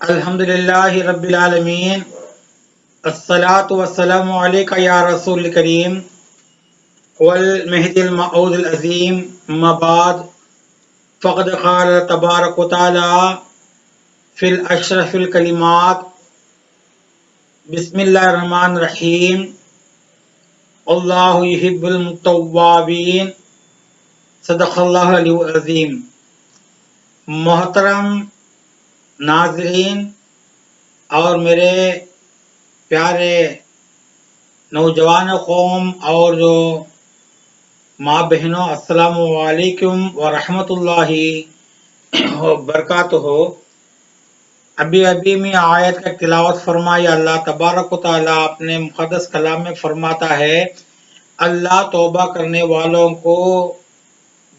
الحمد للہ رب العالمین، الصلاۃ والسلام علیک یا رسول کریم والمہدی الموعود العظیم، اما بعد فقد قال تبارک و تعالی فی الاشرف الکلمات، بسم اللہ الرحمن الرحیم، اللہ یحب المتوابین، صدق اللہ العلی العظیم۔ محترم ناظرین اور میرے پیارے نوجوان قوم اور جو ماں بہنوں، السلام علیکم ورحمۃ اللہ وبرکاتہ۔ ابھی میں آیت کا تلاوت فرمایا۔ اللہ تبارک و تعالیٰ اپنے مقدس کلام میں فرماتا ہے، اللہ توبہ کرنے والوں کو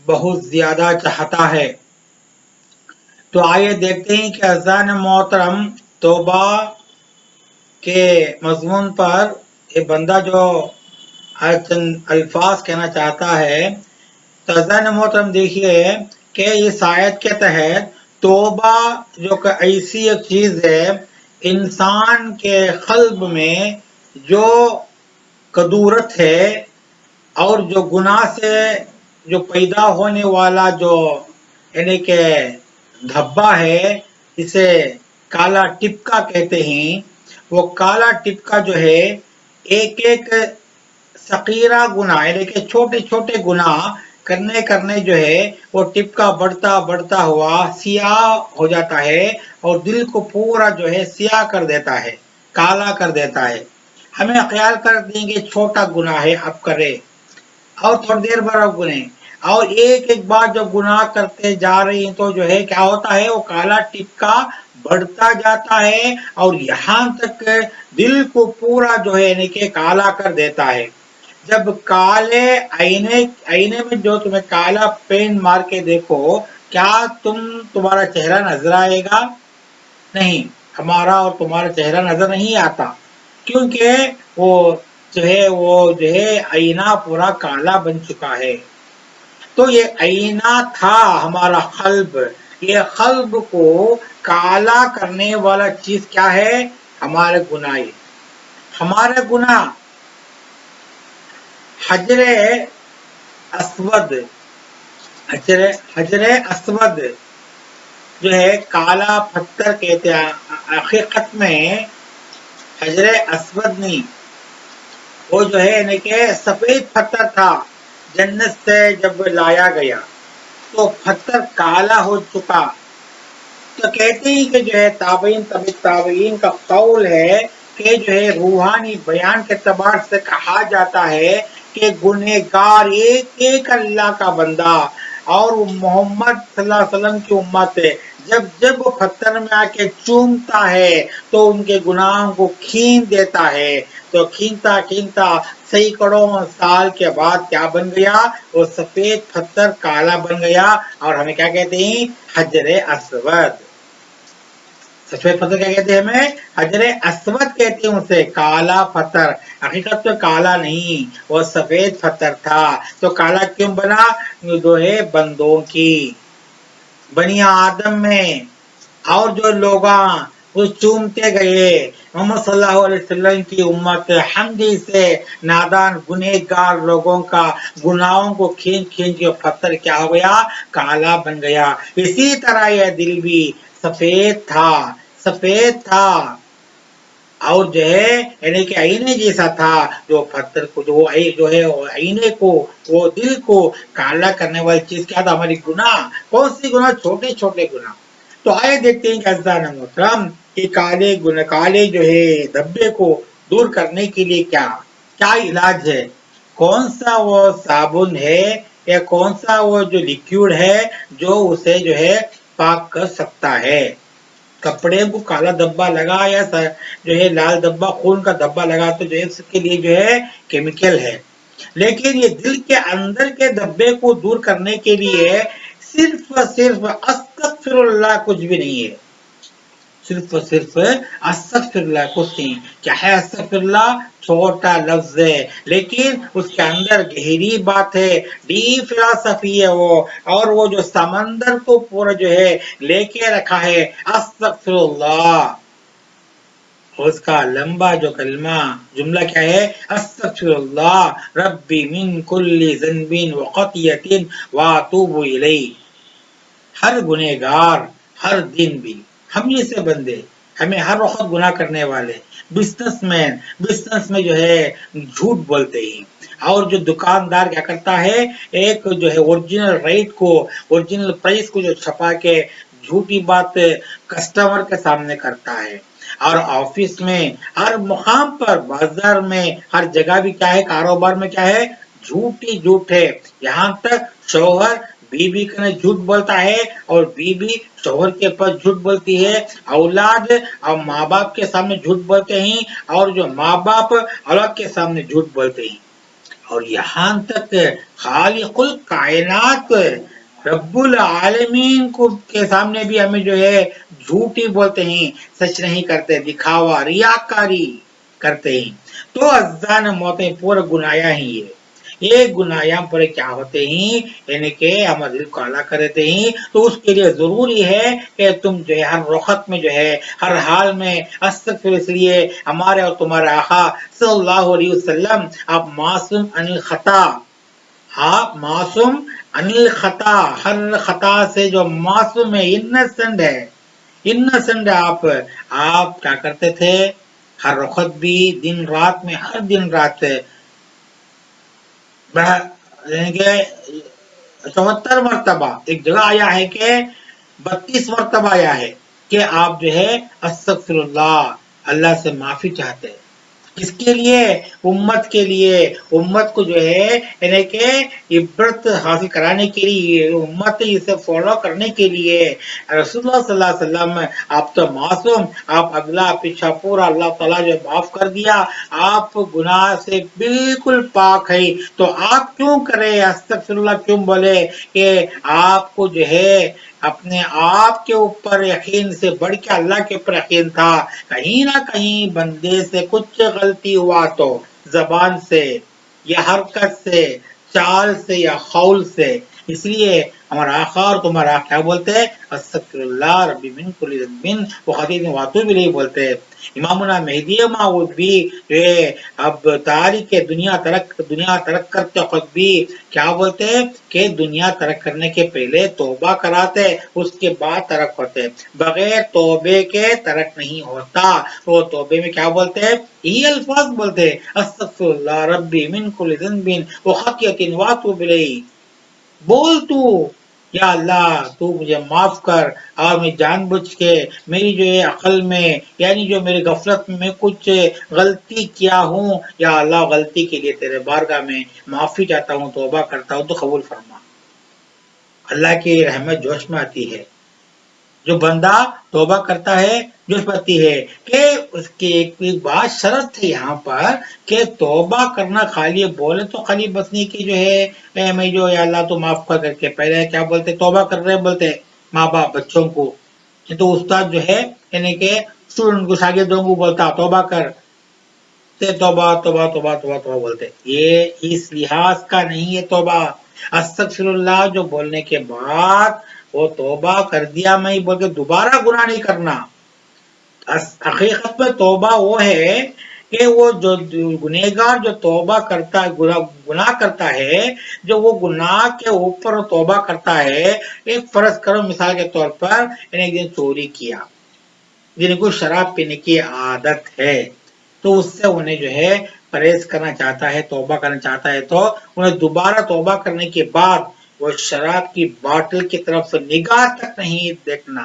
بہت زیادہ چاہتا ہے۔ تو آئیے دیکھتے ہیں کہ عزیزان محترم، توبہ کے مضمون پر یہ بندہ جو چند الفاظ کہنا چاہتا ہے، تو عزیزان محترم دیکھیے کہ اس آیت کے تحت توبہ جو کہ ایسی ایک چیز ہے، انسان کے قلب میں جو کدورت ہے اور جو گناہ سے جو پیدا ہونے والا جو یعنی کہ دھبا ہے، اسے کالا ٹپکا کہتے ہیں۔ وہ کالا ٹپکا جو ہے ایک ایک صغیرہ گناہ یعنی کہ چھوٹے چھوٹے گناہ کرنے جو ہے وہ ٹپکا بڑھتا ہوا سیاہ ہو جاتا ہے اور دل کو پورا جو ہے سیاہ کر دیتا ہے، کالا کر دیتا ہے۔ ہمیں خیال کر دیں گے چھوٹا گناہ ہے، اب کرے اور تھوڑی دیر بعد اب گنے، اور ایک بار جب گناہ کرتے جا رہی ہیں تو جو ہے کیا ہوتا ہے، وہ کالا ٹپکا بڑھتا جاتا ہے اور یہاں تک دل کو پورا جو ہے یعنی کہ کالا کر دیتا ہے۔ جب کالے آئینے میں جو تمہیں کالا پین مار کے دیکھو، کیا تمہارا چہرہ نظر آئے گا؟ نہیں، ہمارا اور تمہارا چہرہ نظر نہیں آتا، کیونکہ وہ جو ہے آئینہ پورا کالا بن چکا ہے۔ تو یہ آئینہ تھا ہمارا قلب، یہ قلب کو کالا کرنے والا چیز کیا ہے؟ ہمارے گناہ۔ ہمارے گناہ حجر اسود جو ہے کالا پتھر کہتے ہیں، حقیقت میں حجر اسود نہیں، وہ جو ہے یعنی کہ سفید پتھر تھا۔ جنت سے جب لایا گیا تو پتھر کالا ہو چکا۔ تو کہتے ہیں کہ جو ہے تابعین کا قول ہے کہ جو ہے روحانی بیان کے اعتبار سے کہا جاتا ہے کہ گنہگار ایک اللہ کا بندہ اور وہ محمد صلی اللہ علیہ وسلم کی امت ہے، جب وہ پتھر میں آ کے چومتا ہے تو ان کے گناہوں کو کھین دیتا ہے۔ تو کھینتا سینکڑوں سال کے بعد کیا بن گیا؟ وہ سفید پتھر کالا بن گیا، اور ہمیں کیا کہتے ہیں؟ حجر اسود۔ سفید پتھر کیا کہتے ہیں؟ ہمیں حجر اسود کہتے ہیں اسے، کالا پتھر۔ حقیقت تو کالا نہیں، وہ سفید پتھر تھا۔ تو کالا کیوں بنا؟ جو ہے بندوں کی، بنی آدم میں، اور جو لوگ وہ چومتے گئے محمد صلی اللہ علیہ وسلم کی امت، حمدی سے نادان گنہگار لوگوں کا گناہوں کو کھینچ کے پتھر کیا ہو گیا؟ کالا بن گیا۔ اسی طرح یہ دل بھی سفید تھا اور جو ہے یعنی کہ آئینے جیسا تھا، جو پتھر کو جو ہے آئینے کو، وہ دل کو کالا کرنے والی چیز کیا تھا؟ ہماری گناہ۔ کون سی گناہ؟ چھوٹے چھوٹے گناہ۔ تو آئے دیکھتے ہیں کہ عزیزان محترم، کہ کالے جو ہے دھبے کو دور کرنے کے لیے کیا علاج ہے؟ کون سا وہ صابن ہے یا کون سا وہ جو لیکوڈ ہے جو اسے جو ہے پاک کر سکتا ہے؟ کپڑے کو کالا دھبا لگا یا جو ہے لال دھبا، خون کا دھبا لگا، تو جو ہے اس کے لیے جو ہے کیمیکل ہے، لیکن یہ دل کے اندر کے دھبے کو دور کرنے کے لیے صرف استغفر اللہ کچھ بھی نہیں ہے۔ صرف اور صرف استغفر اللہ کچھ نہیں. کیا ہے استغفر اللہ؟ چھوٹا لفظ ہے لیکن اس کے اندر گہری بات ہے، ڈیپ فلاسفی ہے وہ، اور وہ جو سمندر کو پورا جو ہے لے کے رکھا ہے استغفر اللہ. اس کا لمبا جو کلمہ جملہ کیا ہے؟ استغفر اللہ ربی من کل ذنب وخطیۃ واتوب الیہ. ہر گنہگار ہر دن بھی، ہم جیسے بندے، ہمیں ہر وقت گناہ کرنے والے، بزنس میں جو ہے جھوٹ بولتے ہی، اور جو دکاندار کیا کرتا ہے، ایک جو ہے اوریجنل ریٹ کو، اوریجنل پرائس کو جو چھپا کے جھوٹی بات کسٹمر کے سامنے کرتا ہے. اور آفس میں ہر مقام پر، بازار میں ہر جگہ بھی کیا ہے، کاروبار میں کیا ہے، جھوٹ ہی جھوٹ ہے. یہاں تک شوہر بیوی کا جھوٹ بولتا ہے اور بیوی شوہر کے پاس جھوٹ بولتی ہے. اولاد اور ماں باپ کے سامنے جھوٹ بولتے ہیں، اور جو ماں باپ اولاد کے سامنے جھوٹ بولتے ہیں. اور یہاں تک خالق الکائنات رب العالمین کو کے سامنے بھی ہمیں جو ہے جھوٹ ہی بولتے ہیں، سچ نہیں کرتے، دکھاوا ریاکاری کرتے ہیں. تو ازان موتیں پورا گنایا ہی ہے. یہ گناہ پر کیا ہوتے ہیں، یعنی کہ ہمارے دل کو کالا کر دیتے ہیں. تو اس کے لیے ضروری ہے کہ تم جو ہے ہر وقت میں جو ہے ہر حال میں استغفر. اس لیے ہمارے اور تمہارے آقا صلی اللہ علیہ وسلم آپ معصوم عن الخطا، آپ معصوم عن الخطا، ہر خطا سے جو معصوم ہے، انسنٹ ہے، انسنٹ ہے. آپ کیا کرتے تھے؟ ہر وقت بھی، دن رات میں، ہر دن رات 74 مرتبہ، ایک جگہ آیا ہے کہ 32 مرتبہ آیا ہے کہ آپ جو ہے استغفر اللہ، اللہ سے معافی چاہتے ہیں. کس کے لیے؟ امت کے لیے. امت کو جو ہے یعنی کہ عبرت حاصل کرانے کے لیے، امت اسے فالو کرنے کے لیے. رسول اللہ صلی اللہ علیہ وسلم آپ تو معصوم، آپ اگلا پیچھا پورا اللہ تعالیٰ جو معاف کر دیا، آپ گناہ سے بالکل پاک ہے. تو آپ کیوں کرے استغفر اللہ، کیوں بولے؟ کہ آپ کو جو ہے اپنے آپ کے اوپر یقین سے بڑھ کے اللہ کے اوپر یقین تھا. کہیں نہ کہیں بندے سے کچھ غلطی ہوا تو، زبان سے یا حرکت سے، چال سے یا قول سے. اس لیے ہمارا آقا اور تمہارا آقا کیا بولتے ہیں؟ استغفر اللہ ربی من کل ذنب وخطیۃ واتوب الیہ بولتے ہیں. امامنا مہدی موعود بھی اب تاریخ دنیا ترک کرتے وقت بھی کیا بولتے ہیں کہ دنیا ترک کرنے کے پہلے توبہ کراتے، اس کے بعد ترک ہوتے. بغیر توبے کے ترک نہیں ہوتا. وہ توبے میں کیا بولتے ہیں؟ یہ الفاظ بولتے ہیں، استغفر اللہ ربی من کل ذنب وخطیۃ واتوب الیہ. بول تو، یا اللہ تو مجھے معاف کر، اور میں جان بوجھ کے میری جو ہے عقل میں، یعنی جو میری غفلت میں کچھ غلطی کیا ہوں، یا اللہ غلطی کے لیے تیرے بارگاہ میں معافی چاہتا ہوں، توبہ کرتا ہوں، تو قبول فرما. اللہ کی رحمت جوش میں آتی ہے. جو بندہ توبہ کرتا ہے جوش پاتی ہے. کہ اس کی ایک بات شرط ہے یہاں پر کہ توبہ کرنا خالی بولے تو خالی بس نہیں کہ جو ہے میں جو یا اللہ تو معاف کر کے، پہلے کیا بولتے؟ توبہ کر رہے بولتے ماں باپ بچوں کو. تو استاد جو ہے یعنی کہ اسٹوڈنٹ کو، شاگردوں کو بولتا توبہ کر، توبہ توبہ توبہ توبہ توبہ بولتے. یہ اس لحاظ کا نہیں ہے توبہ. استغفر اللہ جو بولنے کے بعد وہ توبہ کر دیا میں بول کے دوبارہ گناہ نہیں کرنا. حقیقت میں توبہ وہ ہے کہ وہ جو گنہگار جو توبہ کرتا ہے، گناہ کرتا ہے، جو وہ گناہ کے اوپر توبہ کرتا ہے. ایک فرض کرو مثال کے طور پر ایک دن چوری کیا، جن کو شراب پینے کی عادت ہے، تو اس سے انہیں جو ہے پرہیز کرنا چاہتا ہے، توبہ کرنا چاہتا ہے، تو انہیں دوبارہ توبہ کرنے کے بعد وہ شراب کی باٹل کی طرف سے نگاہ تک نہیں دیکھنا.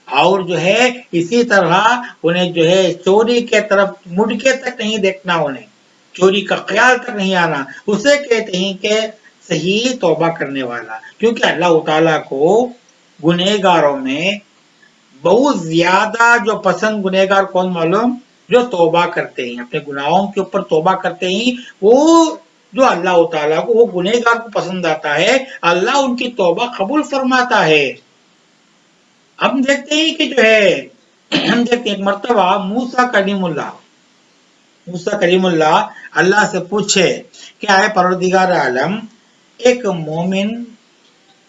اور جو ہے اسی طرح انہیں جو ہے چوری کے طرف مڑ کے تک نہیں دیکھنا، انہیں چوری کا خیال تک نہیں آنا. اسے کہتے ہیں کہ صحیح توبہ کرنے والا. کیونکہ اللہ تعالیٰ کو گنہگاروں میں بہت زیادہ جو پسند گنہگار کون معلوم؟ جو توبہ کرتے ہیں، اپنے گناہوں کے اوپر توبہ کرتے ہیں. وہ جو اللہ تعالیٰ کو، وہ گنہگار کو پسند آتا ہے، اللہ ان کی توبہ قبول فرماتا ہے. ہم دیکھتے ہیں کہ جو ہے ہم دیکھتے ہیں ایک مرتبہ موسیٰ کلیم اللہ اللہ سے پوچھے کہ آئے پروردگار عالم، ایک مومن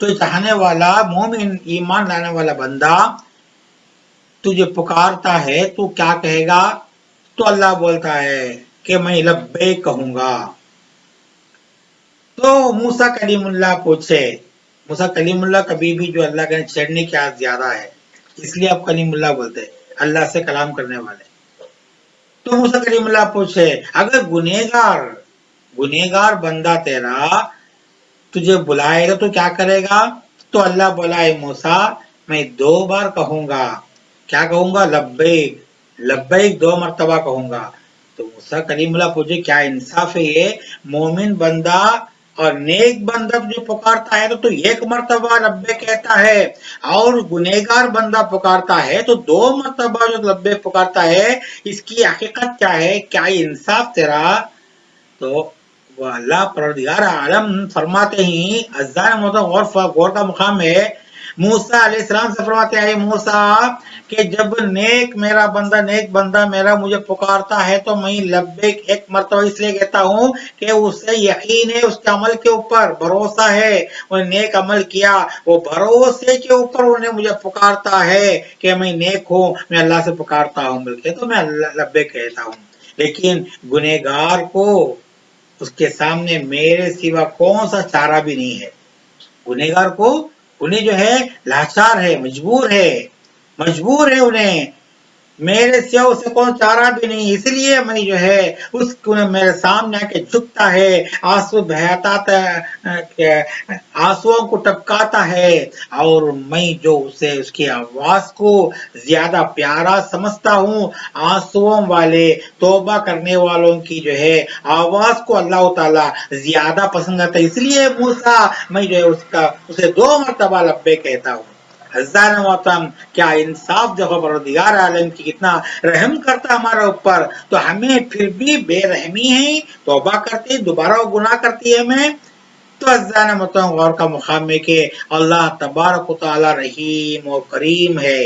تو چاہنے والا مومن ایمان لانے والا بندہ تجھے پکارتا ہے، تو کیا کہے گا؟ تو اللہ بولتا ہے کہ میں لبیک کہوں گا۔ تو موسیٰ کلیم اللہ پوچھے، موسیٰ کلیم اللہ کبھی بھی جو اللہ کے چھیڑنے کی عادت زیادہ ہے، اس لیے آپ کلیم اللہ بولتے ہیں، اللہ سے کلام کرنے والے۔ تو موسیٰ کلیم اللہ پوچھے اگر گنہگار بندہ تیرا تجھے بلائے گا تو کیا کرے گا؟ تو اللہ بلائے موسیٰ میں 2 بار کہوں گا۔ کیا کہوں گا؟ لبیک، لبیک 2 مرتبہ کہوں گا۔ تو موسیٰ کلیم اللہ پوچھے کیا انصاف ہے یہ؟ مومن بندہ اور نیک بندہ جو پکارتا ہے تو 1 مرتبہ لبیک کہتا ہے، اور گنہگار بندہ پکارتا ہے تو 2 مرتبہ جو لبیک پکارتا ہے، اس کی حقیقت کیا ہے؟ کیا انصاف تیرا؟ تو وہ اللہ پروردگار عالم فرماتے ہی اذان غور کا مقام ہے، موسیٰ علیہ السلام سے فرماتے ہیں موسیٰ کہ جب نیک بندہ میرا مجھے پکارتا ہے تو میں لبیک 1 مرتبہ اس لیے کہتا ہوں کہ اسے یقین ہے، اس کے عمل کے اوپر بھروسہ ہے، انہیں نیک عمل کیا، وہ بھروسے کے اوپر انہیں مجھے پکارتا ہے کہ میں نیک ہوں، میں اللہ سے پکارتا ہوں بلکہ تو میں لبیک کہتا ہوں۔ لیکن گنہگار کو اس کے سامنے میرے سوا کون سا چارہ بھی نہیں ہے۔ گنہگار کو انہیں جو ہے لاچار ہے، مجبور ہے انہیں، میرے سوا اسے کون چارہ بھی نہیں، اس لیے میں جو ہے اس کو میرے سامنے آ کے جھکتا ہے، آنسو بہاتا آنسوؤں کو ٹپکاتا ہے، اور میں جو اسے اس کی آواز کو زیادہ پیارا سمجھتا ہوں، آنسوؤں والے توبہ کرنے والوں کی جو ہے آواز کو اللہ تعالیٰ زیادہ پسند کرتا ہے، اس لیے موسیٰ میں جو ہے اسے 2 مرتبہ لبیک کہتا ہوں۔ حضرت محترم کیا انصاف دیکھو پروردگار عالم کی کتنا رحم کرتا ہمارے اوپر، تو ہمیں پھر بھی بے رحمی ہے، توبہ کرتے دوبارہ وہ گناہ کرتی ہے ہمیں۔ تو حضرت محترم غور کا مقام ہے کہ اللہ تبارک و تعالی رحیم اور کریم ہے،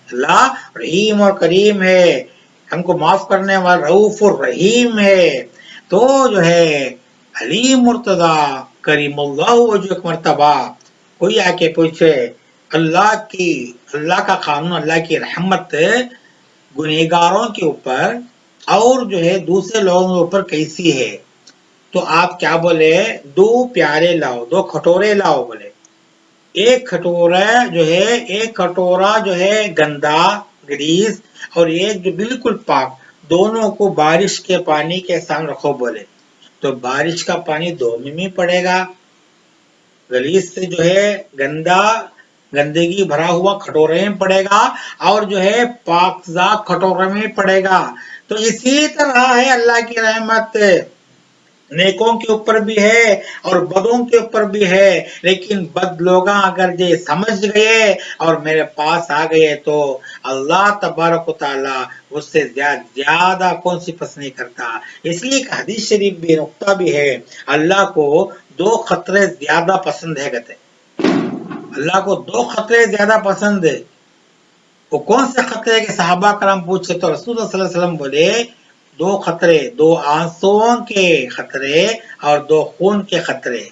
اللہ رحیم اور کریم ہے، ہم کو معاف کرنے والا رؤوف الرحیم ہے۔ تو جو ہے علیم مرتضی کریم اللہ وجہ 1 مرتبہ کوئی آ کے پوچھے اللہ کا قانون، اللہ کی رحمت گنہگاروں کے اوپر اور جو ہے دوسرے لوگوں کے اوپر کیسی ہے؟ تو آپ کیا بولے؟ 2 پیالے لاؤ، 2 کھٹورے لاؤ بولے۔ ایک کھٹورا جو ہے گندا گریز، اور ایک جو بالکل پاک، دونوں کو بارش کے پانی کے سامنے رکھو بولے۔ تو بارش کا پانی 2 میں پڑے گا، گلیز سے جو ہے گندگی بھرا ہوا کھٹورے میں پڑے گا، اور جو ہے پاکزاد کھٹورے میں پڑے گا۔ تو اسی طرح ہے اللہ کی رحمت، نیکوں کے اوپر بھی ہے اور بدوں کے اوپر بھی ہے، لیکن بد لوگ اگر یہ سمجھ گئے اور میرے پاس آ گئے تو اللہ تبارک و تعالیٰ اس سے زیادہ کون سی پسند نہیں کرتا۔ اس لیے ایک حدیث شریف بھی نقطہ بھی ہے، اللہ کو 2 خطرے زیادہ پسند ہے، کہتے اللہ کو 2 خطرے زیادہ پسند ہے۔ وہ کون سے خطرے کے صحابہ کرام پوچھے تو رسول اللہ صلی اللہ علیہ وسلم بولے 2 خطرے، 2 آنسوؤں کے خطرے اور 2 خون کے خطرے۔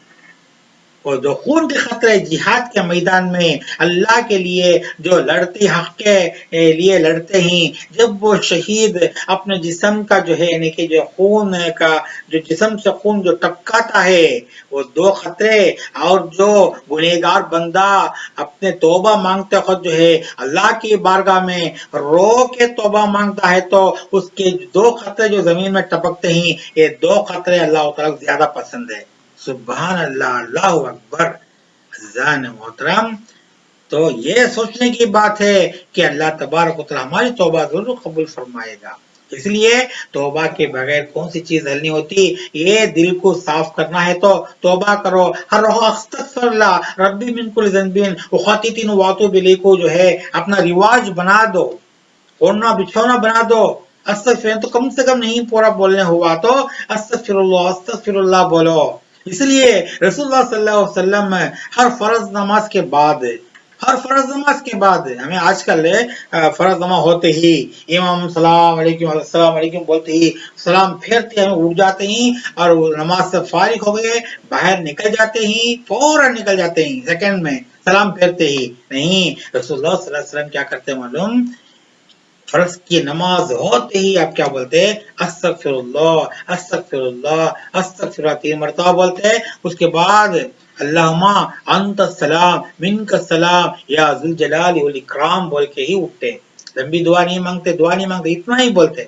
اور 2 خون کے خطرے جہاد کے میدان میں اللہ کے لیے جو لڑتے، حق کے لیے لڑتے ہیں، جب وہ شہید اپنے جسم کا جو ہے یعنی کہ جو خون کا جو جسم سے خون جو ٹپکاتا ہے، وہ 2 خطرے، اور جو گنہگار بندہ اپنے توبہ مانگتے وقت جو ہے اللہ کی بارگاہ میں رو کے توبہ مانگتا ہے تو اس کے 2 خطرے جو زمین میں ٹپکتے ہیں، یہ 2 خطرے اللہ تعالیٰ کو زیادہ پسند ہے۔ سبحان اللہ، اللہ اکبر۔ عزیزان محترم، تو یہ سوچنے کی بات ہے کہ اللہ تبارک و تعالیٰ ہماری توبہ ضرور قبول فرمائے گا، اس لیے توبہ کے بغیر کون سی چیز حل نہیں ہوتی۔ یہ دل کو صاف کرنا ہے تو توبہ کرو، ہر روز استغفر اللہ ربی من کل ذنب وخطیئۃ واتوب الیہ کو جو ہے اپنا رواج بنا دو، اوڑھنا بچھونا بنا دو۔ استغفر تو کم سے کم نہیں پورا بولنے ہوا تو استغفر اللہ بولو۔ اس لیے رسول اللہ صلی اللہ علیہ وسلم ہر فرض نماز کے بعد ہر فرض نماز کے بعد ہمیں آج کل فرض نماز ہوتے ہی امام سلام علیکم السلام علیکم بولتے ہی سلام پھیرتے ہم اٹھ جاتے ہیں اور نماز سے فارغ ہو گئے باہر نکل جاتے ہیں فوراً نکل جاتے ہیں سیکنڈ میں سلام پھیرتے ہی نہیں. رسول اللہ صلی اللہ علیہ وسلم کیا کرتے معلوم؟ فرض کی نماز ہوتے ہی آپ کیا بولتے؟ استغفر اللہ استغفر اللہ استغفر اللہ 3 مرتبہ بولتے. اس کے بعد اللہم انت السلام منک السلام یا ذو الجلال والاکرام بول کے ہی اٹھتے. لمبی دعا نہیں مانگتے، دعا نہیں مانگتے، اتنا ہی بولتے.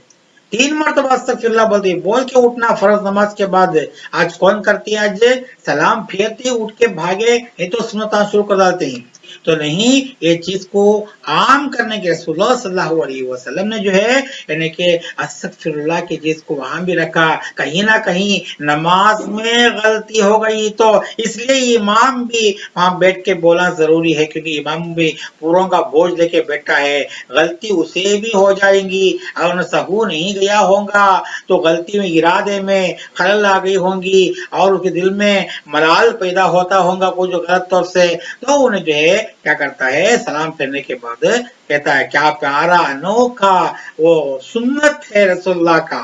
3 مرتبہ استغفر اللہ بولتے بول کے اٹھنا فرض نماز کے بعد. آج کون کرتی ہے؟ آج سلام پھیرتے اٹھ کے بھاگے یہ تو سنتاں شروع کر ڈالتے ہیں. تو نہیں، یہ چیز کو عام کرنے کے رسول اللہ صلی اللہ علیہ وسلم نے جو ہے یعنی کہ استغفر اللہ کی چیز کو وہاں بھی رکھا. کہیں نہ کہیں نماز میں غلطی ہو گئی تو اس لیے امام بھی وہاں بیٹھ کے بولنا ضروری ہے، کیونکہ امام بھی پوروں کا بوجھ لے کے بیٹھا ہے. غلطی اسے بھی ہو جائیں گی، اگر سہو نہیں گیا ہوگا تو غلطی میں ارادے میں خلل آ گئی ہوں گی اور اس کے دل میں ملال پیدا ہوتا ہوگا کوئی جو غلط طور سے، تو انہیں جو ہے کیا کرتا ہے سلام پھیرنے کے بعد کہتا ہے کیا پیارا انوکھا وہ سنت ہے رسول اللہ کا.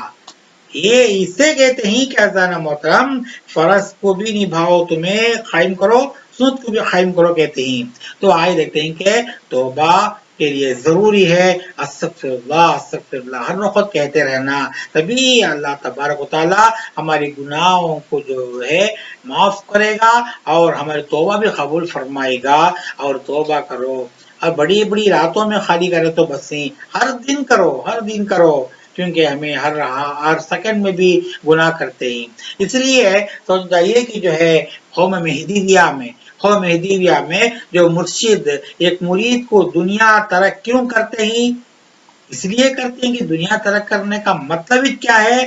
یہ اسے کہتے ہیں کہ اذان محترم فرض کو بھی نبھاؤ، تمہیں قائم کرو، سنت کو بھی قائم کرو کہتے ہیں. تو آئے دیکھتے ہیں کہ توبہ کے لیے ضروری ہے استغفر اللہ استغفر اللہ ہر وقت کہتے رہنا، تبھی اللہ تبارک و تعالیٰ ہماری گناہوں کو جو ہے معاف کرے گا اور ہماری توبہ بھی قبول فرمائے گا. اور توبہ کرو، اور بڑی بڑی راتوں میں خالی کرے تو بس نہیں، ہر دن کرو، ہر دن کرو، کیونکہ ہمیں ہر سیکنڈ میں بھی گناہ کرتے ہیں. اس لیے سوچ جائیے کہ جو ہے قوم مہدیویہ میں جو مرشد ایک مرید کو دنیا ترک کیوں کرتے ہیں؟ اس لیے کرتے ہیں کہ دنیا ترک کرنے کا مطلب ہی کیا ہے؟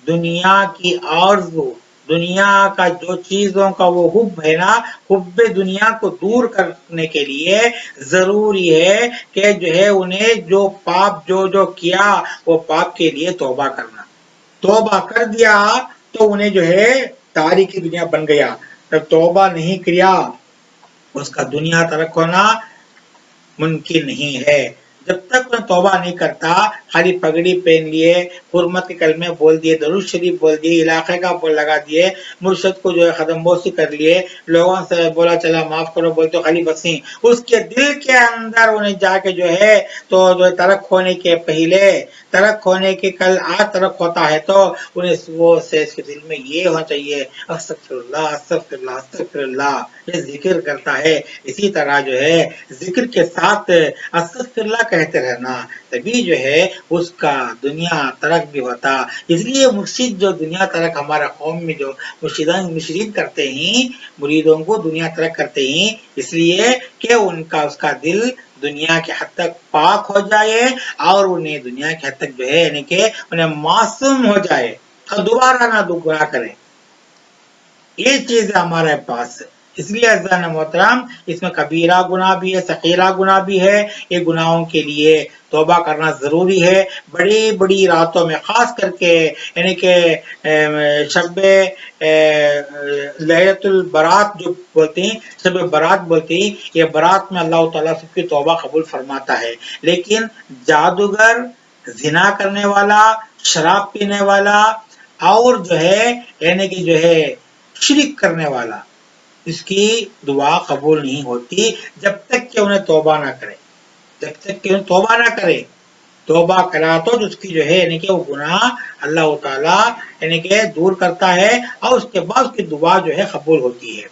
دنیا کی آرزو، دنیا کا جو چیزوں کا وہ حب ہے نا، حب دنیا کو دور کرنے کے لیے ضروری ہے کہ جو ہے انہیں جو پاپ جو کیا وہ پاپ کے لیے توبہ کرنا. توبہ کر دیا تو انہیں جو ہے تاریخی دنیا بن گیا. جب توبہ نہیں کیا اس کا دنیا ترک ہونا ممکن نہیں ہے. جب تک وہ توبہ نہیں کرتا، خالی پگڑی پہن لیے، حرمت کے کلمے بول دیے، درود شریف بول دیے، علاقے کا بول لگا دیے، مرشد کو جو ہے قدم بوسی کر لیے، لوگوں سے بولا چلا معاف کرو بول تو خالی بس نہیں، اس کے دل کے اندر انہیں جا کے جو ہے تو جو ترک ہونے کے پہلے، ترک ہونے کے کل آج ترک ہوتا ہے تو انہیں وہ سے اس کے دل میں یہ ہونا چاہیے استغفر اللہ استغفر اللہ استغفر اللہ، یہ ذکر کرتا ہے. اسی طرح جو ہے ذکر کے ساتھ استغفر اللہ کہتے رہنا، تبھی جو ہے اس کا دنیا ترک بھی ہوتا. اس لیے مرشد جو دنیا ترک ہمارا قوم میں جو مرشدین کرتے ہیں، مریدوں کو دنیا ترک کرتے ہیں، اس لیے کہ ان کا اس کا دل دنیا کے حد تک پاک ہو جائے اور انہیں دنیا کے حد تک جو ہے یعنی کہ انہیں معصوم ہو جائے اور دوبارہ نہ گناہ کرے. یہ چیز ہے ہمارے پاس. اس لیے عزیزان محترم اس میں کبیرہ گناہ بھی ہے، صغیرہ گناہ بھی ہے. یہ گناہوں کے لیے توبہ کرنا ضروری ہے. بڑی بڑی راتوں میں خاص کر کے یعنی کہ شب لیلۃ البرات جو بولتے ہیں، شب برات بولتے ہیں، یہ برات میں اللہ تعالیٰ سب کی توبہ قبول فرماتا ہے. لیکن جادوگر، زنا کرنے والا، شراب پینے والا اور جو ہے یعنی کہ جو ہے شرک کرنے والا، اس کی دعا قبول نہیں ہوتی جب تک کہ انہیں توبہ نہ کرے. جب تک کہ انہیں توبہ نہ کرے، توبہ کرا تو اس کی جو ہے یعنی کہ وہ گناہ اللہ تعالیٰ یعنی کہ دور کرتا ہے اور اس کے بعد اس کی دعا جو ہے قبول ہوتی ہے.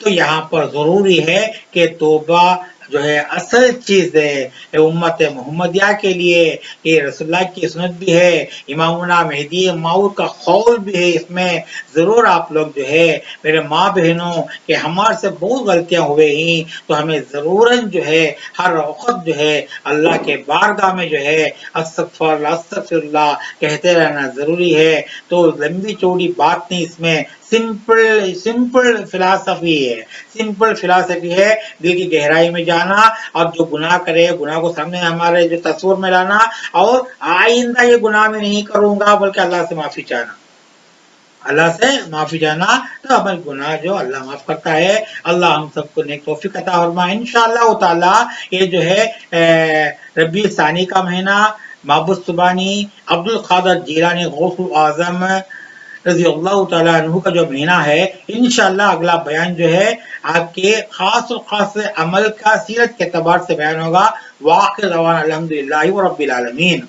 تو یہاں پر ضروری ہے کہ توبہ جو ہے اصل چیز ہے امت محمدیہ کے لیے. یہ رسول اللہ کی سنت بھی ہے، امامنا مہدی موعود کا قول بھی ہے. اس میں ضرور آپ لوگ جو ہے میرے ماں بہنوں کہ ہمارے سے بہت غلطیاں ہوئے ہیں تو ہمیں ضروراً جو ہے ہر وقت جو ہے اللہ کے بارگاہ میں جو ہے استغفر اللہ استغفر اللہ کہتے رہنا ضروری ہے. تو لمبی چوڑی بات نہیں، اس میں سمپل فلاسفی ہے، سمپل فلاسفی ہے. دل کی گہرائی میں جانا اور جو گناہ کرے گناہ کو سامنے ہمارے جو تصور میں لانا اور آئندہ یہ گناہ میں نہیں کروں گا بلکہ اللہ سے معافی چاہنا. اللہ سے معافی جانا، تو ہمارے گناہ جو اللہ معاف کرتا ہے۔ اللہ ہم سب کو نیک توفیق عطا فرمائے۔ انشاءاللہ تعالی یہ جو ہے ربیع ثانی کا مہینہ، محبوب سبحانی عبد القادر جیلانی غوث الاعظم رضی اللہ تعالیٰ عنہ کا جو مہینہ ہے، انشاءاللہ اگلا بیان جو ہے آپ کے خاص و خاص عمل کا سیرت کے اعتبار سے بیان ہوگا۔ وآخر دعوانا الحمدللہ رب العالمین۔